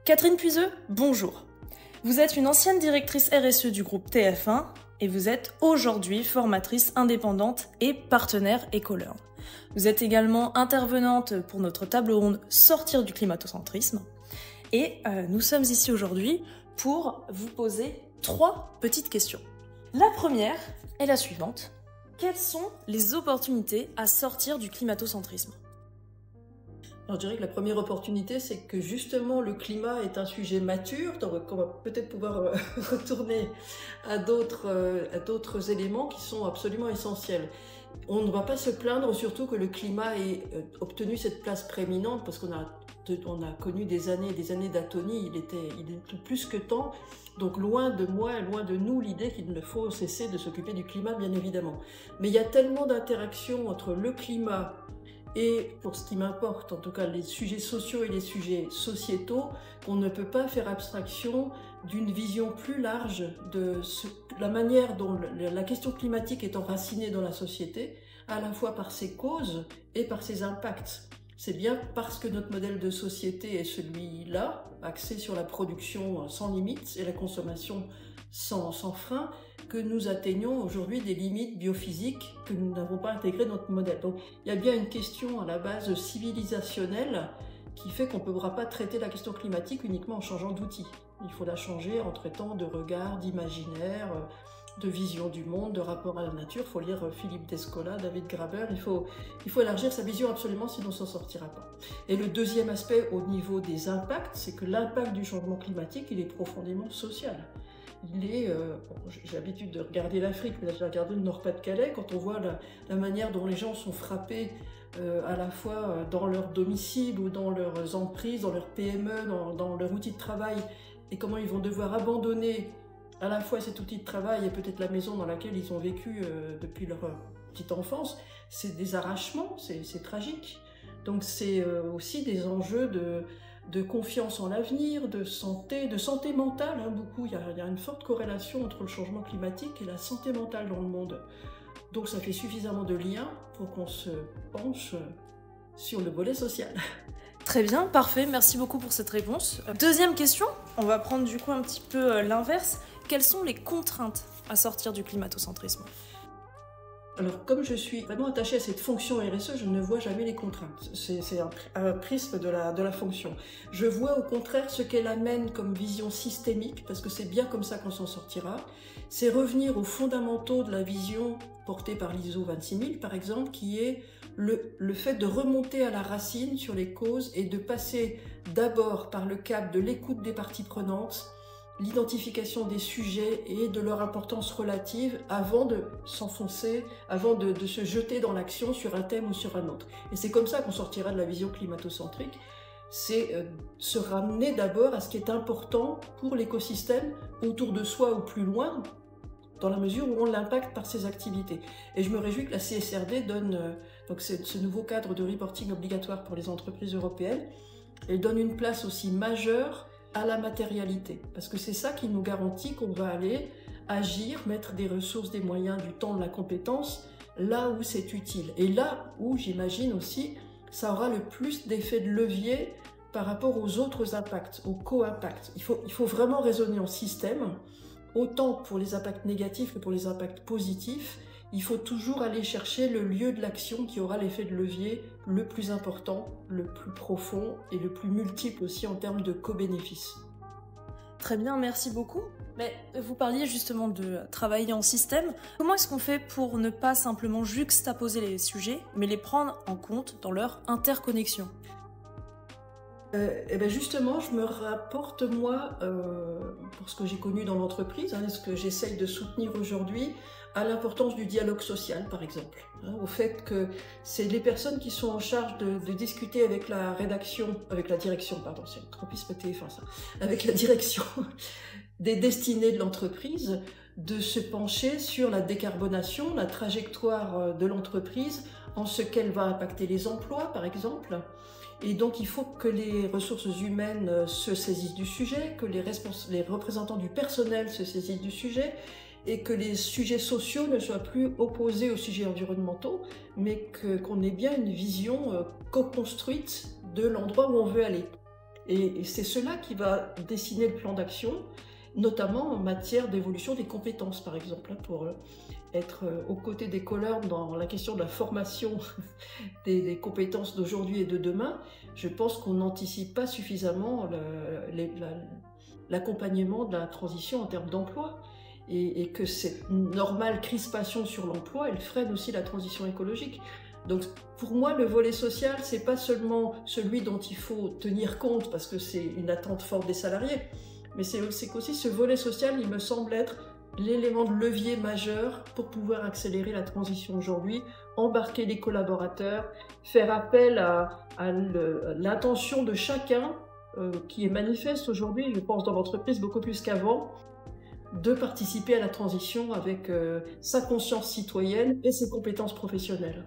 Catherine Puiseux, bonjour. Vous êtes une ancienne directrice RSE du groupe TF1 et vous êtes aujourd'hui formatrice indépendante et partenaire EcoLearn. Vous êtes également intervenante pour notre table ronde Sortir du climato-centrisme et nous sommes ici aujourd'hui pour vous poser 3 petites questions. La première est la suivante. Quelles sont les opportunités à sortir du climato-centrisme ? Alors, je dirais que la première opportunité, c'est que justement le climat est un sujet mature, donc on va peut-être pouvoir retourner à d'autres éléments qui sont absolument essentiels. On ne va pas se plaindre surtout que le climat ait obtenu cette place prééminente parce qu'on a connu des années et des années d'atonie, il est plus que temps. Donc loin de moi, loin de nous l'idée qu'il ne faut cesser de s'occuper du climat, bien évidemment. Mais il y a tellement d'interactions entre le climat et, pour ce qui m'importe, en tout cas les sujets sociaux et les sujets sociétaux, qu'on ne peut pas faire abstraction d'une vision plus large de la manière dont la question climatique est enracinée dans la société, à la fois par ses causes et par ses impacts. C'est bien parce que notre modèle de société est celui-là, axé sur la production sans limites et la consommation sans frein, que nous atteignons aujourd'hui des limites biophysiques que nous n'avons pas intégrées dans notre modèle. Donc il y a bien une question à la base civilisationnelle qui fait qu'on ne pourra pas traiter la question climatique uniquement en changeant d'outils. Il faut la changer en traitant de regard, d'imaginaire, de vision du monde, de rapport à la nature. Il faut lire Philippe Descola, David Graeber, il faut élargir sa vision absolument, sinon on ne s'en sortira pas. Et le deuxième aspect au niveau des impacts, c'est que l'impact du changement climatique, il est profondément social. J'ai l'habitude de regarder l'Afrique, mais là j'ai regardé le Nord-Pas-de-Calais, quand on voit la manière dont les gens sont frappés à la fois dans leur domicile ou dans leurs emprises, dans leur PME, dans leur outil de travail, et comment ils vont devoir abandonner à la fois cet outil de travail et peut-être la maison dans laquelle ils ont vécu depuis leur petite enfance, c'est des arrachements, c'est tragique. Donc c'est aussi des enjeux de confiance en l'avenir, de santé mentale, hein, beaucoup. Il y a une forte corrélation entre le changement climatique et la santé mentale dans le monde. Donc ça fait suffisamment de liens pour qu'on se penche sur le volet social. Très bien, parfait, merci beaucoup pour cette réponse. Deuxième question, on va prendre du coup un petit peu l'inverse. Quelles sont les contraintes à sortir du climato-centrisme ? Alors, comme je suis vraiment attachée à cette fonction RSE, je ne vois jamais les contraintes. C'est un prisme de la fonction. Je vois au contraire ce qu'elle amène comme vision systémique, parce que c'est bien comme ça qu'on s'en sortira. C'est revenir aux fondamentaux de la vision portée par l'ISO 26000, par exemple, qui est le fait de remonter à la racine sur les causes et de passer d'abord par le cap de l'écoute des parties prenantes, l'identification des sujets et de leur importance relative avant de s'enfoncer, avant de se jeter dans l'action sur un thème ou sur un autre. Et c'est comme ça qu'on sortira de la vision climato-centrique, c'est se ramener d'abord à ce qui est important pour l'écosystème, autour de soi ou plus loin, dans la mesure où on l'impacte par ses activités. Et je me réjouis que la CSRD donne donc ce nouveau cadre de reporting obligatoire pour les entreprises européennes, elle donne une place aussi majeure à la matérialité, parce que c'est ça qui nous garantit qu'on va aller agir, mettre des ressources, des moyens, du temps, de la compétence, là où c'est utile. Et là où, j'imagine aussi, ça aura le plus d'effet de levier par rapport aux autres impacts, aux co-impacts. Il faut vraiment raisonner en système, autant pour les impacts négatifs que pour les impacts positifs. Il faut toujours aller chercher le lieu de l'action qui aura l'effet de levier le plus important, le plus profond et le plus multiple aussi en termes de co-bénéfices. Très bien, merci beaucoup. Mais vous parliez justement de travailler en système. Comment est-ce qu'on fait pour ne pas simplement juxtaposer les sujets, mais les prendre en compte dans leur interconnexion ? Et bien justement, je me rapporte, moi, pour ce que j'ai connu dans l'entreprise, et ce que j'essaye de soutenir aujourd'hui, à l'importance du dialogue social, par exemple. Au fait que c'est les personnes qui sont en charge de discuter avec la direction, pardon, c'est un tropisme TF1 ça, avec la direction des destinées de l'entreprise, de se pencher sur la décarbonation, la trajectoire de l'entreprise, en ce qu'elle va impacter les emplois, par exemple. Et donc, il faut que les ressources humaines se saisissent du sujet, que les représentants du personnel se saisissent du sujet, et que les sujets sociaux ne soient plus opposés aux sujets environnementaux, mais qu'on ait bien une vision co-construite de l'endroit où on veut aller. Et c'est cela qui va dessiner le plan d'action, notamment en matière d'évolution des compétences, par exemple, pour être aux côtés des co-learn dans la question de la formation des compétences d'aujourd'hui et de demain. Je pense qu'on n'anticipe pas suffisamment l'accompagnement de la transition en termes d'emploi, et que cette normale crispation sur l'emploi, elle freine aussi la transition écologique. Donc pour moi, le volet social, c'est pas seulement celui dont il faut tenir compte parce que c'est une attente forte des salariés, mais c'est qu'aussi ce volet social, il me semble être l'élément de levier majeur pour pouvoir accélérer la transition aujourd'hui, embarquer les collaborateurs, faire appel à l'intention de chacun qui est manifeste aujourd'hui, je pense dans l'entreprise beaucoup plus qu'avant, de participer à la transition avec sa conscience citoyenne et ses compétences professionnelles.